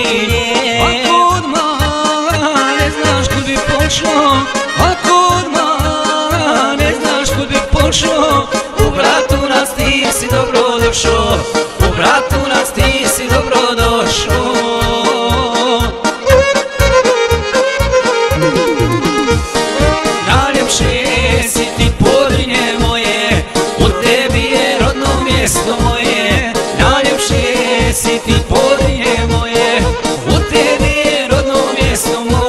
Sinje. Ako odmah ne znaš kud bi pošlo, ako odmah ne znaš kud bi pošlo, U Bratu nas ti si dobro došao, u Bratu nas ti si dobro došao. Najljepše si ti Podrinje moje, u tebi je rodno mjesto moje. Najljepše si ti Podrinje moje, u tebi je rodno mjesto moje.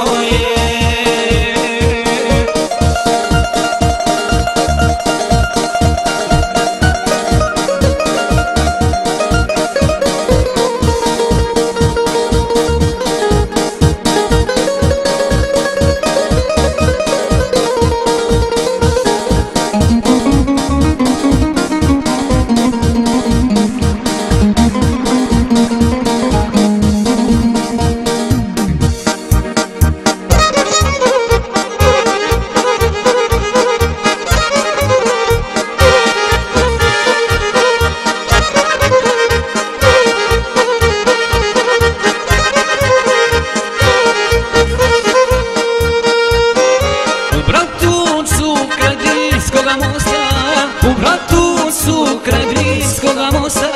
U Bratuncu kraj Brijskoga mosta,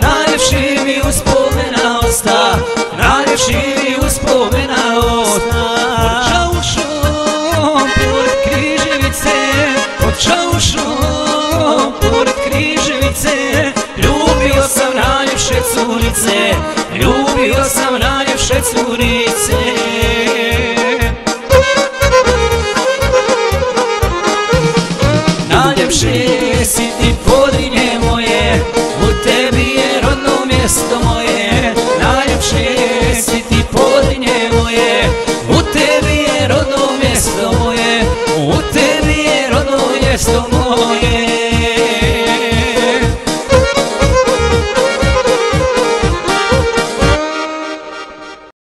najljepši mi uspomena osta, najljepši mi uspomena osta. Od Čaušom pored Križevice, od Čaušom pored Križevice, ljubio sam najljepše curice, ljubio sam najljepše curice.